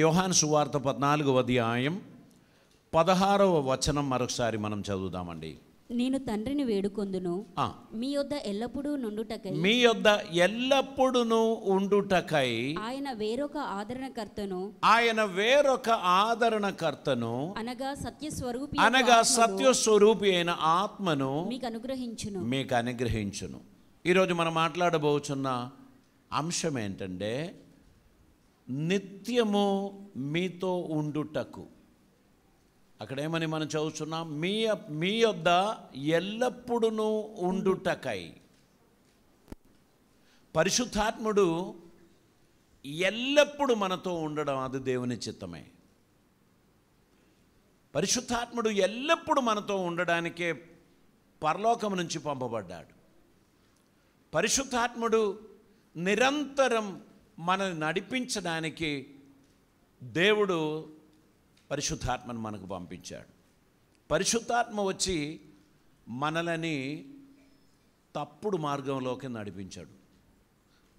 యోహాను సువార్త 14వ అధ్యాయం 16వ వచనం మరొకసారి మనం చదువుదామండి. నేను తండ్రిని వేడుకొందును, మీ యొద్ద ఎల్లప్పుడూ నుండుటకై, మీ యొద్ద ఎల్లప్పుడూ ఉండుటకై ఆయన వేరొక ఆదరణకర్తను అనగా సత్యస్వరూపి అయిన ఆత్మను మీకు అనుగ్రహించును. ఈరోజు మనం మాట్లాడబోచున్న అంశం ఏంటంటే నిత్యము మీతో ఉండుటకు. అక్కడేమని మనం చదువుతున్నాం, మీ యొద్ద ఎల్లప్పుడూ ఉండుటకై. పరిశుద్ధాత్ముడు ఎల్లప్పుడు మనతో ఉండడం అది దేవుని చిత్తమే. పరిశుద్ధాత్ముడు ఎల్లప్పుడు మనతో ఉండడానికే పరలోకం నుంచి పంపబడ్డాడు. పరిశుద్ధాత్ముడు నిరంతరం మనల్ని నడిపించడానికి దేవుడు పరిశుద్ధాత్మను మనకు పంపించాడు. పరిశుద్ధాత్మ వచ్చి మనలని తప్పుడు మార్గంలోకి నడిపించాడు,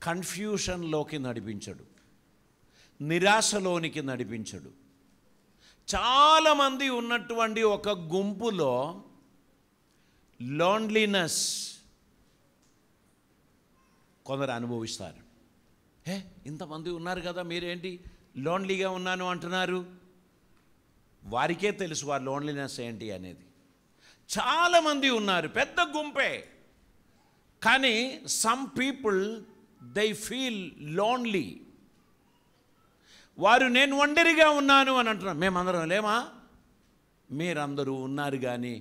కన్ఫ్యూషన్లోకి నడిపించడు, నిరాశలోనికి నడిపించడు. చాలామంది ఉన్నటువంటి ఒక గుంపులో లోన్లీనెస్ కొందరు అనుభవిస్తారు. ఇంతమంది ఉన్నారు కదా, మీరేంటి లోన్లీగా ఉన్నాను అంటున్నారు? వారికే తెలుసు వారి లోన్లీనెస్ ఏంటి అనేది. చాలామంది ఉన్నారు, పెద్ద గుంపే, కానీ some people they feel lonely. వారు నేను ఒంటరిగా ఉన్నాను అని అంటున్నారు. మేమందరం లేమా? మీరందరూ ఉన్నారు, కానీ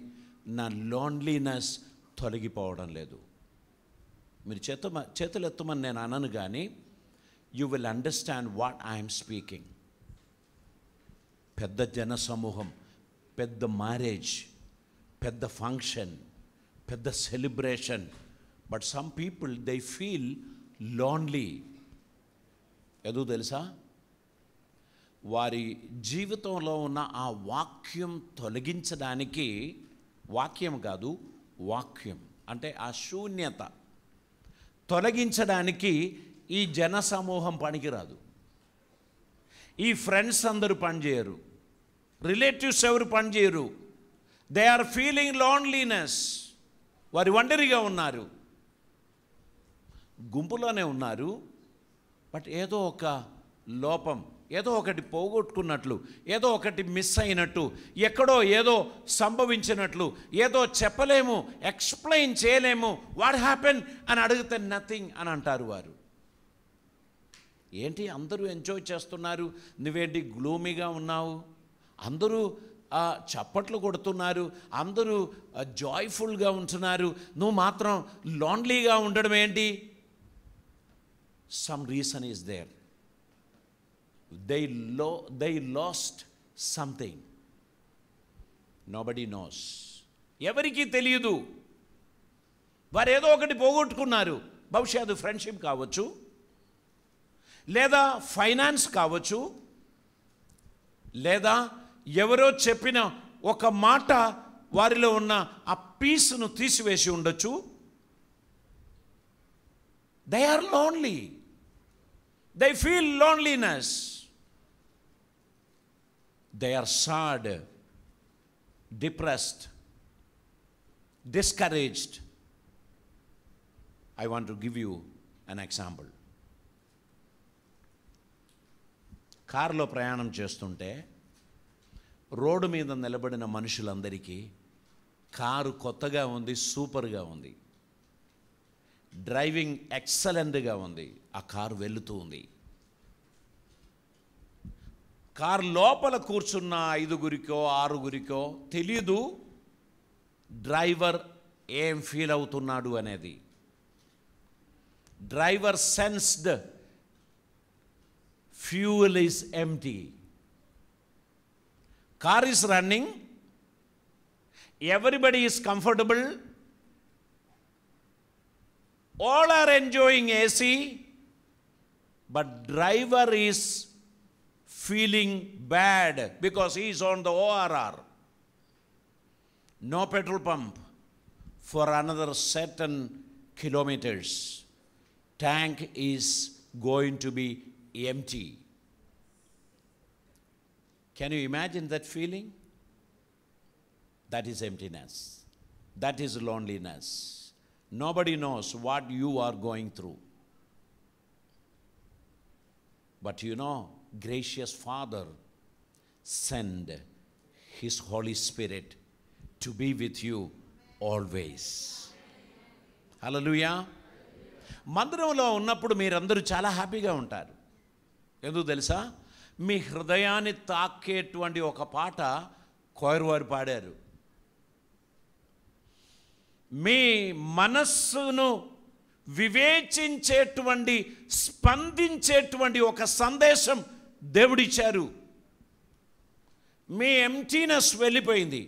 నా లోన్లీనెస్ తొలగిపోవడం లేదు. మీరు చేతులు ఎత్తమని నేను అనను, కానీ you will understand what I'm speaking. పెద్ద జన సమూహం, పెద్ద మ్యారేజ్, పెద్ద ఫంక్షన్, పెద్ద celebration, but some people they feel lonely. ఎందుకు తెలుసా? వారి జీవితంలో ఉన్న ఆ వాక్యం తొలగించడానికి, వాక్యం కాదు వాక్యం అంటే ఆ శూన్యత తొలగించడానికి ఈ జన సమూహం పనికిరాదు. ఈ ఫ్రెండ్స్ అందరూ పనిచేయరు, రిలేటివ్స్ ఎవరు పనిచేయరు. They are feeling loneliness. వారు ఒంటరిగా ఉన్నారు, గుంపులోనే ఉన్నారు, బట్ ఏదో ఒక లోపం, ఏదో ఒకటి పోగొట్టుకున్నట్లు, ఏదో ఒకటి మిస్ అయినట్టు, ఎక్కడో ఏదో సంభవించినట్లు, ఏదో చెప్పలేము, ఎక్స్ప్లెయిన్ చేయలేము. వాట్ హ్యాపెన్ అని అడిగితే నథింగ్ అని అంటారు వారు. ఏంటి అందరూ ఎంజాయ్ చేస్తున్నారు, నువ్వేంటి గ్లూమీగా ఉన్నావు? అందరూ చప్పట్లు కొడుతున్నారు, అందరూ జాయ్ఫుల్గా ఉంటున్నారు, నువ్వు మాత్రం లోన్లీగా ఉండడం ఏంటి? Some reason is there. they lost something. nobody knows. ఎవరికీ తెలియదు. వారు ఏదో ఒకటి పోగొట్టుకున్నారు. బహుశా అది ఫ్రెండ్షిప్ కావచ్చు, లేదా ఫైనాన్స్ కావచ్చు, లేదా ఎవరో చెప్పిన ఒక మాట వారిలో ఉన్న ఆ పీస్ను తీసివేసి ఉండొచ్చు. They are lonely. They feel loneliness. They are sad, depressed, discouraged. I want to give you an example. కారులో ప్రయాణం చేస్తుంటే రోడ్డు మీద నిలబడిన మనుషులందరికీ కారు కొత్తగా ఉంది, సూపర్గా ఉంది, డ్రైవింగ్ ఎక్సలెంట్గా ఉంది, ఆ కారు వెళుతూ ఉంది. కారు లోపల కూర్చున్న 5గురికో 6గురికో తెలీదు డ్రైవర్ ఏం ఫీల్ అవుతున్నాడు అనేది. Driver sensed fuel is empty. Car is running, everybody is comfortable, all are enjoying AC, but driver is feeling bad because he is on the ORR. No petrol pump for another certain kilometers. Tank is going to be empty. Can you imagine that feeling? That is emptiness. That is loneliness. Nobody knows what you are going through. But you know, gracious Father send His Holy Spirit to be with you always. Hallelujah. మందిరంలో ఉన్నప్పుడు మీరందరూ చాలా హ్యాపీగా ఉంటారు. ఎందుకు తెలుసా? మీ హృదయాన్ని తాకేటువంటి ఒక పాట కోయర్ వారు పాడారు. మీ మనస్సును వివేచించేటువంటి, స్పందించేటువంటి ఒక సందేశం దేవుడిచ్చారు. మీ ఎంటీనెస్ వెళ్ళిపోయింది.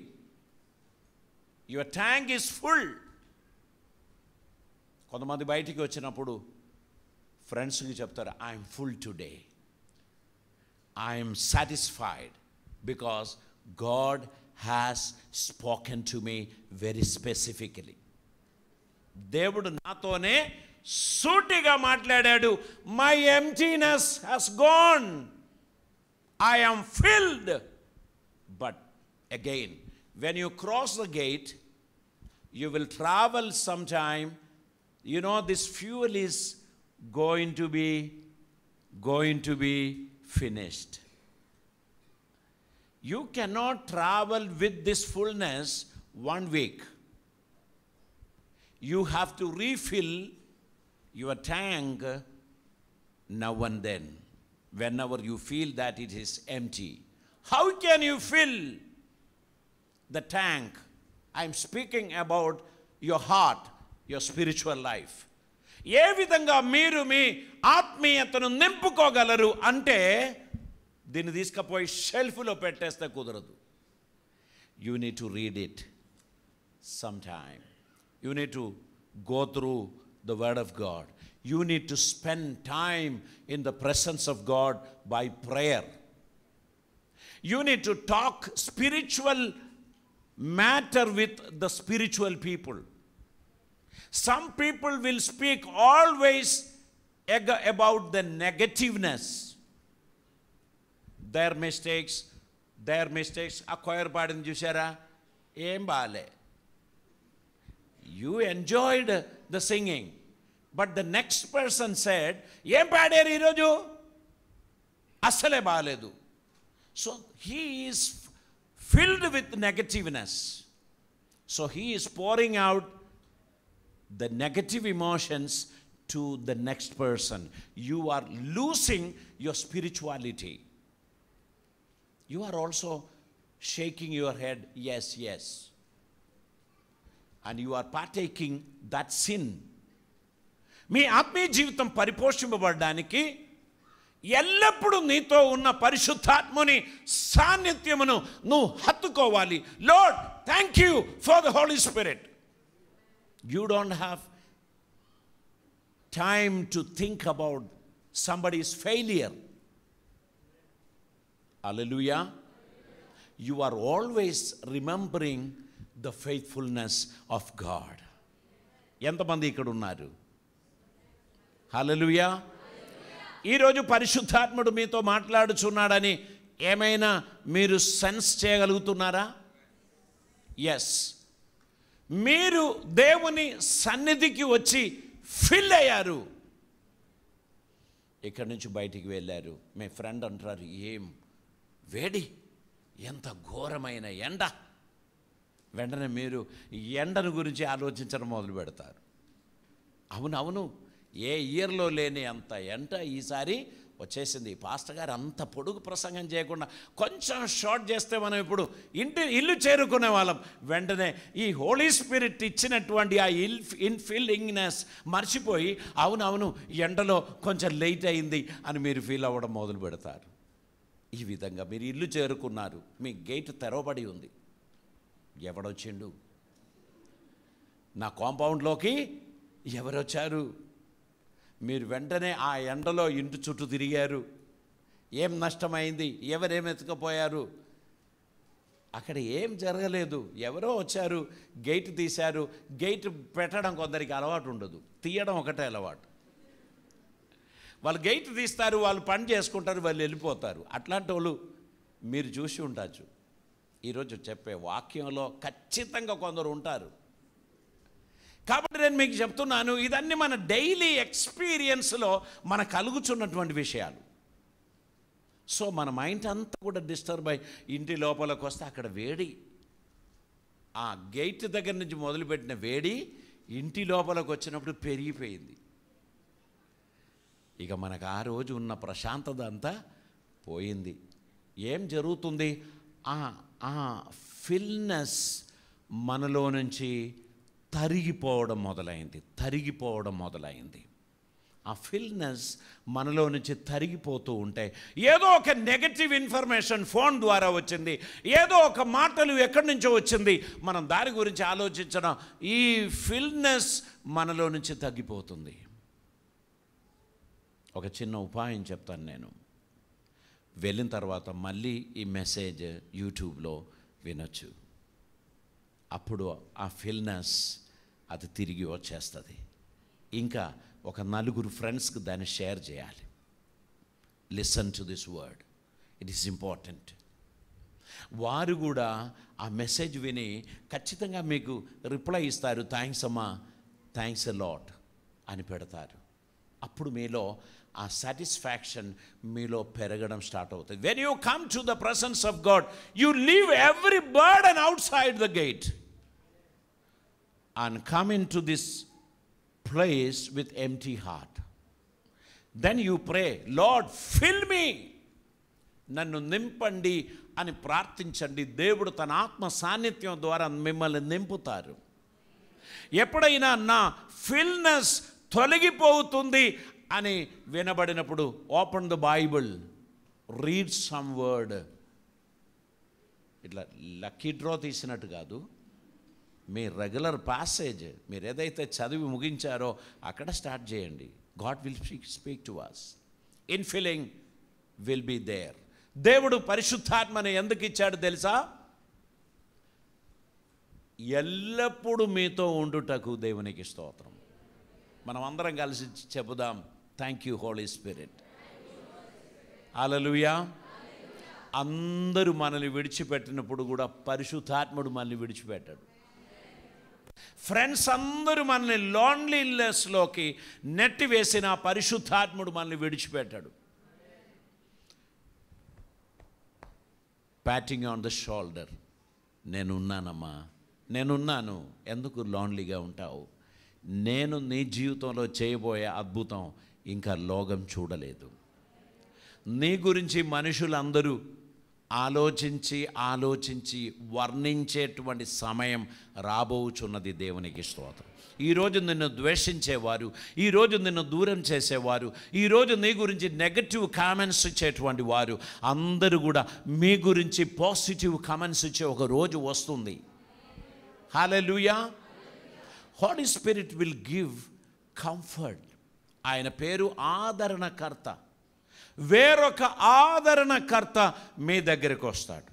Your tank is full. కొంతమంది బయటికి వచ్చినప్పుడు ఫ్రెండ్స్కి చెప్తారు, I'm full today, I'm satisfied because God has spoken to me very specifically. దేవుడు నాతోనే సూటిగా మాట్లాడాడు. My emptiness has gone, I am filled. But again when you cross the gate, you will travel sometime. You know, this fuel is going to be finished. You cannot travel with this fullness 1 week. You have to refill your tank now and then, whenever you feel that it is empty. How can you fill the tank? I am speaking about your heart, your spiritual life. ఏ విధంగా మీరు మీ ఆత్మీయతను నింపుకోగలరు అంటే, దీన్ని తీసుకుపోయి షెల్ఫ్లో పెట్టేస్తే కుదరదు. You need to read it sometime. You need to go through the Word of God. You need to spend time in the presence of God by prayer. You need to talk spiritual matter with the spiritual people. Some people will speak always about the negativeness, their mistakes. ఆ choir పాడింది చూసారా? ఏం బాలే. You enjoyed the singing, but the next person said, ఏం పాడారు ఈరోజు? అస్సలే బాలేదు. So he is filled with negativeness. So he is pouring out the negative emotions to the next person. You are losing your spirituality. You are also shaking your head, yes, yes. And you are partaking that sin. మీ ఆత్మీయ జీవితం పరిపోషింపబడడానికి ఎల్లప్పుడూ నీతో ఉన్న పరిశుద్ధాత్మని సాన్నిధ్యమును నువ్వు హత్తుకోవాలి. Lord, thank you for the holy spirit. You don't have time to think about somebody's failure. Hallelujah. You are always remembering the faithfulness of God. ఎంతమంది ఇక్కడ ఉన్నారు? హల్లెలూయా. ఈరోజు పరిశుద్ధాత్ముడు మీతో మాట్లాడుచున్నాడని ఏమైనా మీరు సెన్స్ చేయగలుగుతున్నారా? ఎస్. మీరు దేవుని సన్నిధికి వచ్చి ఫిల్ అయ్యారు. ఇక్కడి నుంచి బయటికి వెళ్ళారు. మీ ఫ్రెండ్ అంటారు, ఏం వేడి, ఎంత ఘోరమైన ఎండ. వెంటనే మీరు ఎండను గురించి ఆలోచించడం మొదలు పెడతారు. అవునవును, ఏ ఇయర్లో లేని అంత ఎండ ఈసారి వచ్చేసింది. పాస్టర్ గారు అంత పొడుగు ప్రసంగం చేయకుండా కొంచెం షార్ట్ చేస్తే మనం ఇప్పుడు ఇల్లు చేరుకునే వాళ్ళం. వెంటనే ఈ హోలీ స్పిరిట్ ఇచ్చినటువంటి ఆ ఇన్ఫిల్లింగ్నెస్ మర్చిపోయి, అవునవును ఎండలో కొంచెం లేట్ అయింది అని మీరు ఫీల్ అవ్వడం మొదలు పెడతారు. ఈ విధంగా మీరు ఇల్లు చేరుకున్నారు, మీ గేట్ తెరవబడి ఉంది. ఎవడొచ్చిండు? నా కాంపౌండ్లోకి ఎవరొచ్చారు? మీరు వెంటనే ఆ ఎండలో ఇంటి చుట్టూ తిరిగారు. ఏం నష్టమైంది? ఎవరేం ఎత్తుకపోయారు? అక్కడ ఏం జరగలేదు. ఎవరో వచ్చారు, గేట్ తీశారు. గేట్ పెట్టడం కొందరికి అలవాటు ఉండదు, తీయడం ఒకటే అలవాటు. వాళ్ళు గేట్ తీస్తారు, వాళ్ళు పని చేసుకుంటారు, వాళ్ళు వెళ్ళిపోతారు. అట్లాంటి వాళ్ళు మీరు చూసి ఉండొచ్చు. ఈరోజు చెప్పే వాక్యంలో ఖచ్చితంగా కొందరు ఉంటారు. కాబట్టి నేను మీకు చెప్తున్నాను, ఇదన్నీ మన డైలీ ఎక్స్పీరియన్స్లో మన కలుగుతున్నటువంటి విషయాలు. సో మన మైండ్ అంతా కూడా డిస్టర్బ్ అయ్యి ఇంటి లోపలికి వస్తే అక్కడ వేడి, ఆ గేట్ దగ్గర నుంచి మొదలుపెట్టిన వేడి ఇంటి లోపలికి వచ్చినప్పుడు పెరిగిపోయింది. ఇక మనకు ఆ రోజు ఉన్న ప్రశాంతత అంతా పోయింది. ఏం జరుగుతుంది? ఆ ఫిల్నెస్ మనలో నుంచి తరిగిపోవడం మొదలైంది. ఆ ఫిల్నెస్ మనలో నుంచి తరిగిపోతూ ఉంటే, ఏదో ఒక నెగటివ్ ఇన్ఫర్మేషన్ ఫోన్ ద్వారా వచ్చింది, ఏదో ఒక మాటలు ఎక్కడి నుంచో వచ్చింది, మనం దాని గురించి ఆలోచించడం, ఈ ఫిల్నెస్ మనలో నుంచి తగ్గిపోతుంది. ఒక చిన్న ఉపాయం చెప్తాను నేను. వెళ్ళిన తర్వాత మళ్ళీ ఈ మెసేజ్ యూట్యూబ్లో వినొచ్చు. అప్పుడు ఆ ఫిల్నెస్ అది తిరిగి వచ్చేస్తుంది. ఇంకా ఒక 4 ఫ్రెండ్స్కి దాన్ని షేర్ చేయాలి. Listen to this word, it is important. వారు కూడా ఆ మెసేజ్ విని ఖచ్చితంగా మీకు రిప్లై ఇస్తారు. థ్యాంక్స్ అమ్మా, థ్యాంక్స్ ఎ లాట్ అని పెడతారు. అప్పుడు మీలో ఆ సాటిస్ఫాక్షన్ మీలో పెరగడం స్టార్ట్ అవుతుంది. When you come to the presence of God, you leave every burden out side the gate and come into this place with empty heart. Then you pray, Lord, fill me, నన్ను నింపండి అని ప్రార్థించండి. దేవుడు తన ఆత్మ సాన్నిధ్యం ద్వారా మిమ్మల్ని నింపుతారు. ఎప్పుడైనా నా ఫిల్నెస్ తొలగిపోతుంది అని వినబడినప్పుడు, open the Bible, read some word. ఇట్లా లక్కీ డ్రా తీసినట్టు కాదు, మీ రెగ్యులర్ ప్యాసేజ్ మీరు ఏదైతే చదివి ముగించారో అక్కడ స్టార్ట్ చేయండి. God will speak to us. Infilling will be there. దేవుడు పరిశుద్ధాత్మని ఎందుకు ఇచ్చాడు తెలుసా? ఎల్లప్పుడూ మీతో ఉండుటకు. దేవునికి స్తోత్రం. మనం అందరం కలిసి చెబుదాం, థ్యాంక్ యూ హోలీ స్పిరిట్. హల్లెలూయా. అందరూ మనల్ని విడిచిపెట్టినప్పుడు కూడా పరిశుద్ధాత్ముడు మనల్ని విడిచిపెట్టాడు. ఫ్రెండ్స్ అందరూ మనల్ని లోన్లీనెస్లోకి నెట్టివేసిన పరిశుద్ధాత్ముడు మనల్ని విడిచిపెట్టాడు. ప్యాటింగ్ ఆన్ ద షోల్డర్, నేనున్నానమ్మా, నేనున్నాను, ఎందుకు లోన్లీగా ఉంటావు, నేను నీ జీవితంలో చేయబోయే అద్భుతం ఇంకా లోకం చూడలేదు. నీ గురించి మనుషులందరూ ఆలోచించి వర్ణించేటువంటి సమయం రాబోచున్నది. దేవునికి స్తోత్రం. ఈరోజు నిన్ను ద్వేషించేవారు, ఈరోజు నిన్ను దూరం చేసేవారు, ఈరోజు నీ గురించి నెగటివ్ కామెంట్స్ ఇచ్చేటువంటి వారు అందరూ కూడా మీ గురించి పాజిటివ్ కామెంట్స్ ఇచ్చే ఒక రోజు వస్తుంది. హల్లెలూయా. Holy spirit will give comfort. ఆయన పేరు ఆదరణకర్త. వేరొక ఆదరణకర్త మీ దగ్గరికి వస్తాడు.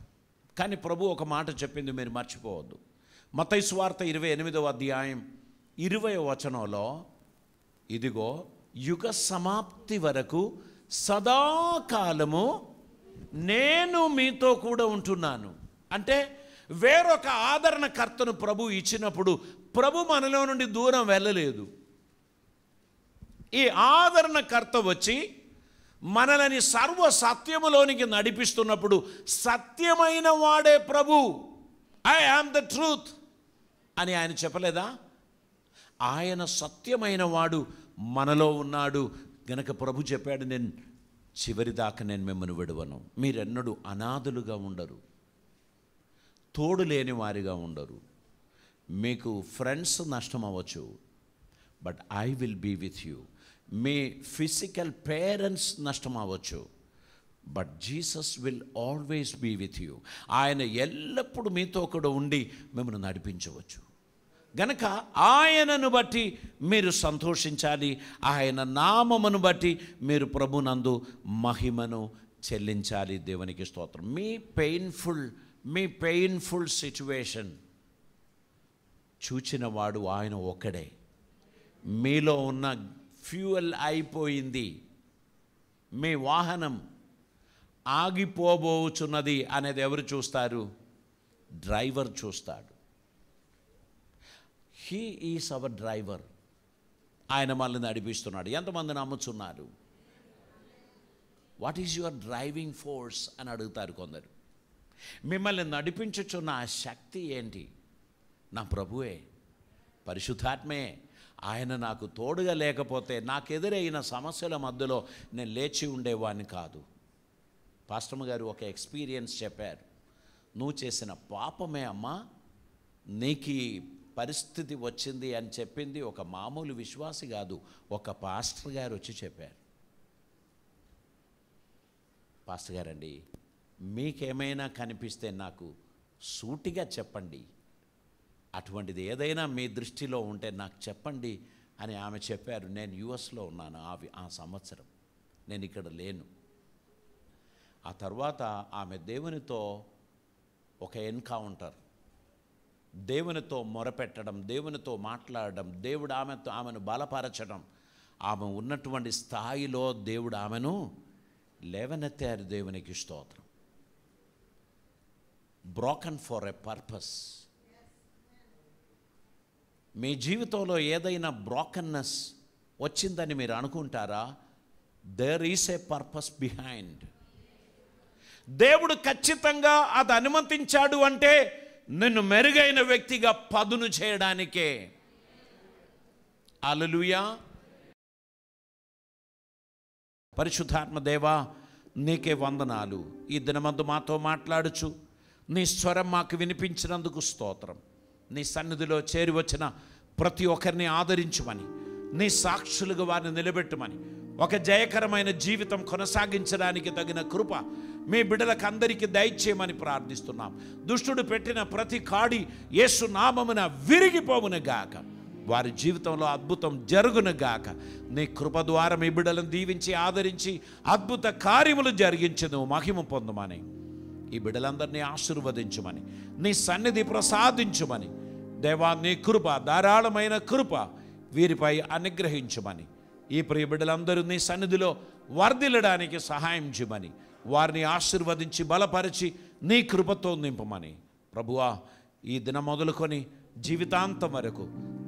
కానీ ప్రభు ఒక మాట చెప్పింది మీరు మర్చిపోవద్దు. మత్తయి సువార్త 28వ అధ్యాయం 20వ వచనంలో, ఇదిగో యుగ సమాప్తి వరకు సదాకాలము నేను మీతో కూడా ఉంటున్నాను. అంటే వేరొక ఆదరణకర్తను ప్రభు ఇచ్చినప్పుడు ప్రభు మనలో నుండి దూరం వెళ్ళలేదు. ఈ ఆదరణకర్త వచ్చి మనల్ని సర్వ సత్యములోనికి నడిపిస్తున్నప్పుడు, సత్యమైన వాడే ప్రభు, ఐ యామ్ ద ట్రూత్ అని ఆయన చెప్పలేదా? ఆయన సత్యమైన వాడు మనలో ఉన్నాడు గనక ప్రభు చెప్పాడు, నేను చివరిదాకా నేను మిమ్మల్ని విడవను. మీరెన్నడూ అనాథులుగా ఉండరు, తోడు లేని వారిగా ఉండరు. మీకు ఫ్రెండ్స్ నష్టం అవ్వచ్చు, but I will be with you. మీ ఫిజికల్ పేరెంట్స్ నష్టం అవ్వచ్చు, but Jesus will always be with you. ఆయన ఎల్లప్పుడూ మీతో కూడా ఉండి మిమ్మల్ని నడిపించవచ్చు. గనక ఆయనను బట్టి మీరు సంతోషించాలి. ఆయన నామమును బట్టి మీరు ప్రభునందు మహిమను చెల్లించాలి. దేవునికి స్తోత్రం. మీ పెయిన్ఫుల్ సిచ్యువేషన్ చూచినవాడు ఆయన ఒక్కడే. మీలో ఉన్న ఫ్యూయల్ అయిపోయింది, మీ వాహనం ఆగిపోబోచున్నది అనేది ఎవరు చూస్తారు? డ్రైవర్ చూస్తాడు. He is our driver. ఆయన మనల్ని నడిపిస్తున్నాడు. ఎంతమంది నమ్ముచున్నారు? What is your driving force అని అడుగుతారు కొందరు. మిమ్మల్ని నడిపించుచున్న ఆ శక్తి ఏంటి? నా ప్రభువే, పరిశుద్ధాత్మే. ఆయన నాకు తోడుగా లేకపోతే నాకు ఎదురైన సమస్యల మధ్యలో నేను లేచి ఉండేవాడిని కాదు. పాస్టమ్ గారు ఒక ఎక్స్పీరియన్స్ చెప్పారు. నువ్వు చేసిన పాపమే అమ్మా నీకు పరిస్థితి వచ్చింది అని చెప్పింది ఒక మామూలు విశ్వాసి కాదు, ఒక పాస్టర్ గారు వచ్చి చెప్పారు. పాస్టర్ గారండి, మీకేమైనా కనిపిస్తే నాకు సూటిగా చెప్పండి, అటువంటిది ఏదైనా మీ దృష్టిలో ఉంటే నాకు చెప్పండి అని ఆమె చెప్పారు. నేను యుఎస్లో ఉన్నాను ఆ సంవత్సరం, నేను ఇక్కడ లేను. ఆ తర్వాత ఆమె దేవునితో ఒక ఎన్కౌంటర్, దేవునితో మొరపెట్టడం, దేవునితో మాట్లాడడం, దేవుడు ఆమెను బలపరచడం, ఆమె ఉన్నటువంటి స్థాయిలో దేవుడు ఆమెను లేవనెత్తారు. దేవునికి స్తోత్రం. Broken for a purpose. మీ జీవితంలో ఏదైనా బ్రోకన్నెస్ వచ్చిందని మీరు అనుకుంటారా? There is a purpose behind. దేవుడు ఖచ్చితంగా అది అనుమతించాడు అంటే నిన్ను మెరుగైన వ్యక్తిగా పదును చేయడానికే. హల్లెలూయా. పరిశుద్ధాత్మ దేవా, నీకే వందనాలు. ఈ దినమందు మాతో మాట్లాడుచు నీ స్వరం మాకు వినిపించినందుకు స్తోత్రం. నీ సన్నిధిలో చేరి వచ్చిన ప్రతి ఒక్కరిని ఆదరించమని, నీ సాక్షులుగా వారిని నిలబెట్టమని, ఒక జయకరమైన జీవితం కొనసాగించడానికి తగిన కృప మీ బిడ్డలకు అందరికీ దయచేయమని ప్రార్థిస్తున్నాం. దుష్టుడు పెట్టిన ప్రతి కాడి యేసు నామమున విరిగిపోవును గాక. వారి జీవితంలో అద్భుతం జరుగును గాక. నీ కృప ద్వారా మీ బిడ్డలను దీవించి ఆదరించి అద్భుత కార్యములు జరిగించి నువ్వు మహిమ పొందమని, ఈ బిడ్డలందరినీ ఆశీర్వదించమని, నీ సన్నిధి ప్రసాదించమని దేవా, నీ కృప, ధారాళమైన కృప వీరిపై అనుగ్రహించమని, ఈ ప్రియ బిడ్డలందరూ నీ సన్నిధిలో వర్ధిల్లడానికి సహాయం చేయమని, వారిని ఆశీర్వదించి బలపరిచి నీ కృపతో నింపమని ప్రభువా, ఈ దినం మొదలుకొని జీవితాంతం వరకు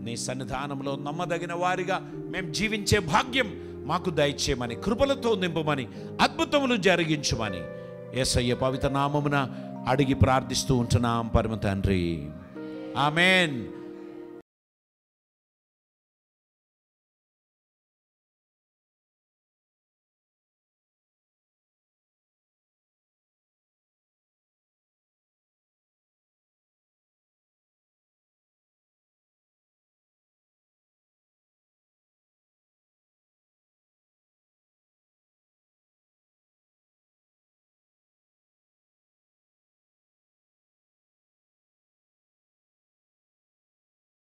నీ సన్నిధానంలో నమ్మదగిన వారిగా మేము జీవించే భాగ్యం మాకు దయచేయమని, కృపలతో నింపమని, అద్భుతములు జరిగించమని యేసయ్య పవిత్ర నామమున అడిగి ప్రార్థిస్తూ ఉంటున్నాం పరమ తండ్రి. ఆమేన్.